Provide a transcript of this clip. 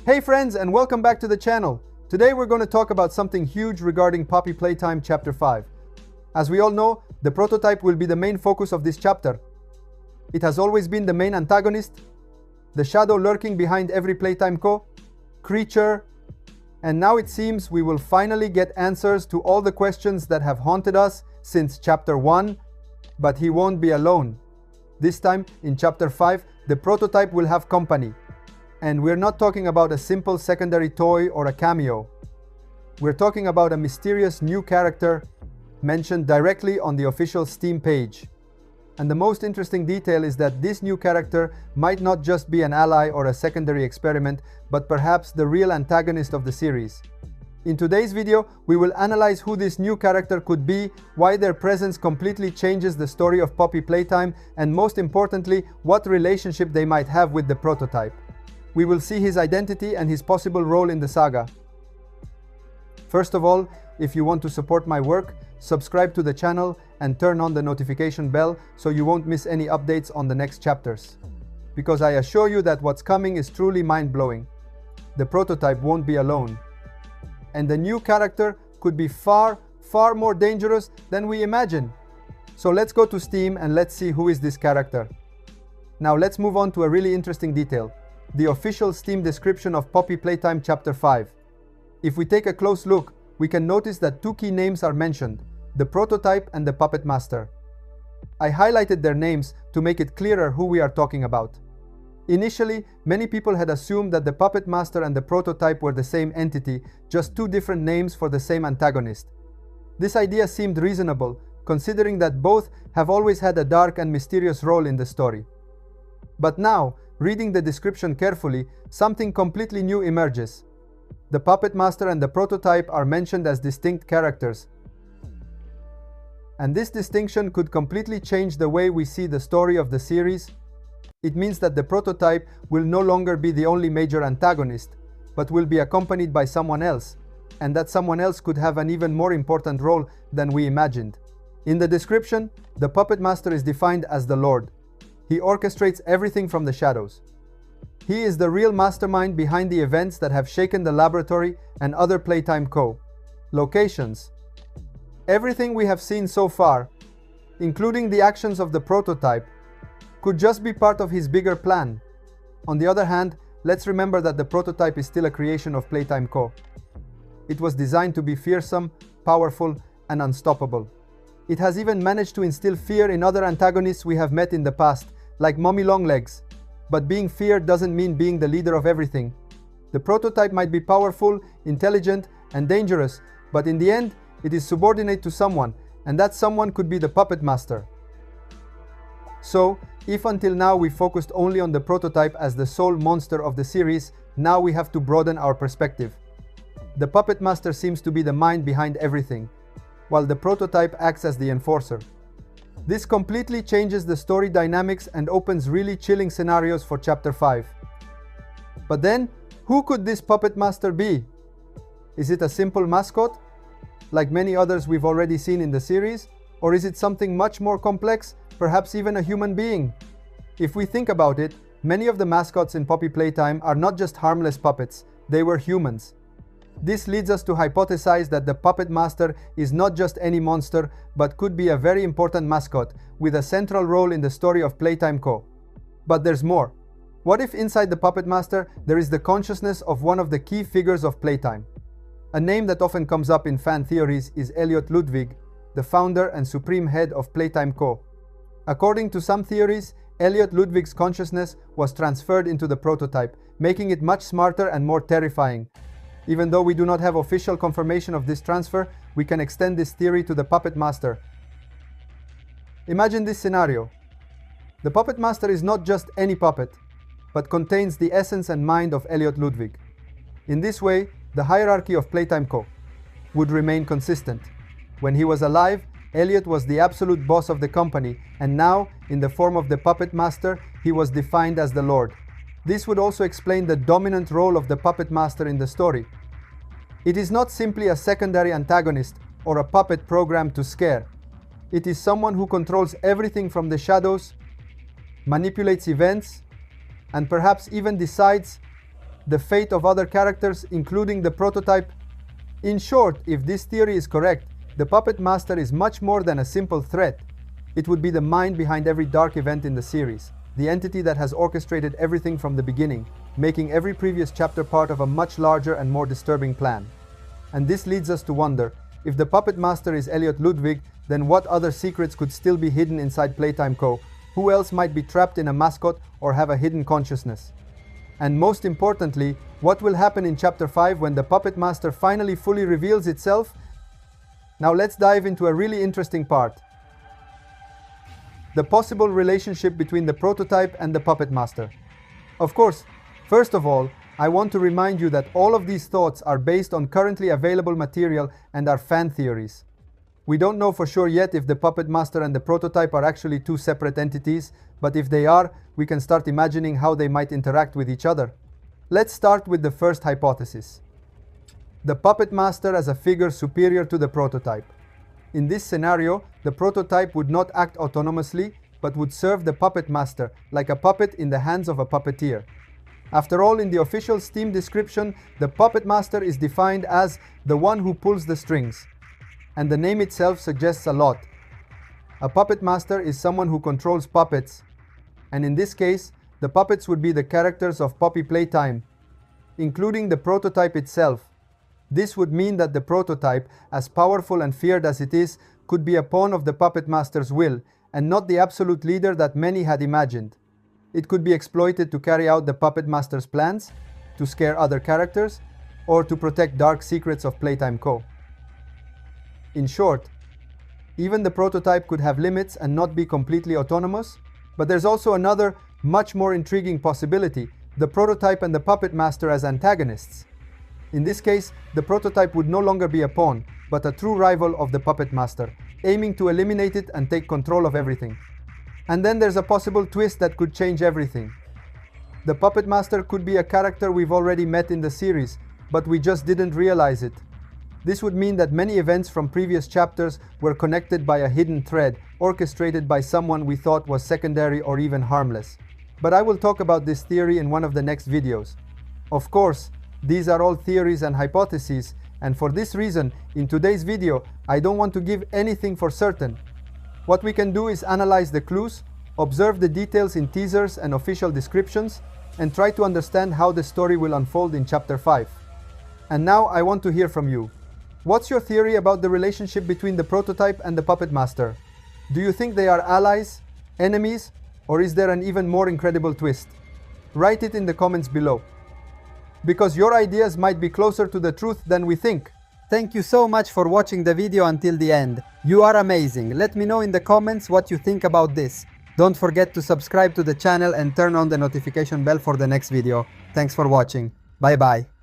Hey friends, and welcome back to the channel. Today we're going to talk about something huge regarding Poppy Playtime Chapter 5. As we all know, the prototype will be the main focus of this chapter. It has always been the main antagonist, the shadow lurking behind every Playtime creature, and now it seems we will finally get answers to all the questions that have haunted us since Chapter 1, but he won't be alone. This time, in Chapter 5, the prototype will have company. And we're not talking about a simple secondary toy or a cameo. We're talking about a mysterious new character mentioned directly on the official Steam page. And the most interesting detail is that this new character might not just be an ally or a secondary experiment, but perhaps the real antagonist of the series. In today's video, we will analyze who this new character could be, why their presence completely changes the story of Poppy Playtime, and most importantly, what relationship they might have with the prototype. We will see his identity and his possible role in the saga. First of all, if you want to support my work, subscribe to the channel and turn on the notification bell so you won't miss any updates on the next chapters. Because I assure you that what's coming is truly mind-blowing. The prototype won't be alone. And the new character could be far more dangerous than we imagine. So let's go to Steam and let's see who is this character. Now let's move on to a really interesting detail. The official Steam description of Poppy Playtime Chapter 5. If we take a close look, we can notice that two key names are mentioned, the prototype and the puppet master. I highlighted their names to make it clearer who we are talking about. Initially, many people had assumed that the puppet master and the prototype were the same entity, just two different names for the same antagonist. This idea seemed reasonable, considering that both have always had a dark and mysterious role in the story. But now, reading the description carefully, something completely new emerges. The puppet master and the prototype are mentioned as distinct characters. And this distinction could completely change the way we see the story of the series. It means that the prototype will no longer be the only major antagonist, but will be accompanied by someone else, and that someone else could have an even more important role than we imagined. In the description, the puppet master is defined as the Lord. He orchestrates everything from the shadows. He is the real mastermind behind the events that have shaken the laboratory and other Playtime locations. Everything we have seen so far, including the actions of the prototype, could just be part of his bigger plan. On the other hand, let's remember that the prototype is still a creation of Playtime It was designed to be fearsome, powerful, and unstoppable. It has even managed to instill fear in other antagonists we have met in the past, like Mommy Longlegs. But being feared doesn't mean being the leader of everything. The prototype might be powerful, intelligent, and dangerous, but in the end, it is subordinate to someone, and that someone could be the puppet master. So, if until now we focused only on the prototype as the sole monster of the series, now we have to broaden our perspective. The puppet master seems to be the mind behind everything, while the prototype acts as the enforcer. This completely changes the story dynamics and opens really chilling scenarios for Chapter 5. But then, who could this puppet master be? Is it a simple mascot, like many others we've already seen in the series? Or is it something much more complex, perhaps even a human being? If we think about it, many of the mascots in Poppy Playtime are not just harmless puppets, they were humans. This leads us to hypothesize that the puppet master is not just any monster, but could be a very important mascot, with a central role in the story of Playtime But there's more. What if inside the puppet master there is the consciousness of one of the key figures of Playtime? A name that often comes up in fan theories is Elliot Ludwig, the founder and supreme head of Playtime According to some theories, Elliot Ludwig's consciousness was transferred into the prototype, making it much smarter and more terrifying. Even though we do not have official confirmation of this transfer, we can extend this theory to the puppet master. Imagine this scenario. The puppet master is not just any puppet, but contains the essence and mind of Elliot Ludwig. In this way, the hierarchy of Playtime would remain consistent. When he was alive, Elliot was the absolute boss of the company, and now, in the form of the puppet master, he was defined as the Lord. This would also explain the dominant role of the puppet master in the story. It is not simply a secondary antagonist or a puppet programmed to scare. It is someone who controls everything from the shadows, manipulates events, and perhaps even decides the fate of other characters, including the prototype. In short, if this theory is correct, the Puppet Master is much more than a simple threat. It would be the mind behind every dark event in the series, the entity that has orchestrated everything from the beginning, making every previous chapter part of a much larger and more disturbing plan. And this leads us to wonder, if the Puppet Master is Elliot Ludwig, then what other secrets could still be hidden inside Playtime Co.? Who else might be trapped in a mascot or have a hidden consciousness? And most importantly, what will happen in Chapter 5 when the Puppet Master finally fully reveals itself? Now let's dive into a really interesting part. The possible relationship between the prototype and the Puppet Master. Of course, first of all, I want to remind you that all of these thoughts are based on currently available material and are fan theories. We don't know for sure yet if the Puppet Master and the prototype are actually two separate entities, but if they are, we can start imagining how they might interact with each other. Let's start with the first hypothesis. The Puppet Master as a figure superior to the prototype. In this scenario, the prototype would not act autonomously, but would serve the Puppet Master, like a puppet in the hands of a puppeteer. After all, in the official Steam description, the Puppet Master is defined as the one who pulls the strings. And the name itself suggests a lot. A Puppet Master is someone who controls puppets, and in this case, the puppets would be the characters of Poppy Playtime, including the prototype itself. This would mean that the prototype, as powerful and feared as it is, could be a pawn of the Puppet Master's will, and not the absolute leader that many had imagined. It could be exploited to carry out the Puppet Master's plans, to scare other characters, or to protect dark secrets of Playtime Co. In short, even the prototype could have limits and not be completely autonomous, but there's also another, much more intriguing possibility, the prototype and the Puppet Master as antagonists. In this case, the prototype would no longer be a pawn, but a true rival of the Puppet Master, aiming to eliminate it and take control of everything. And then there's a possible twist that could change everything. The Puppet Master could be a character we've already met in the series, but we just didn't realize it. This would mean that many events from previous chapters were connected by a hidden thread, orchestrated by someone we thought was secondary or even harmless. But I will talk about this theory in one of the next videos. Of course, these are all theories and hypotheses, and for this reason, in today's video, I don't want to give anything for certain. What we can do is analyze the clues, observe the details in teasers and official descriptions, and try to understand how the story will unfold in Chapter 5. And now I want to hear from you. What's your theory about the relationship between the prototype and the Puppet Master? Do you think they are allies, enemies, or is there an even more incredible twist? Write it in the comments below, because your ideas might be closer to the truth than we think. Thank you so much for watching the video until the end. You are amazing. Let me know in the comments what you think about this. Don't forget to subscribe to the channel and turn on the notification bell for the next video. Thanks for watching. Bye bye.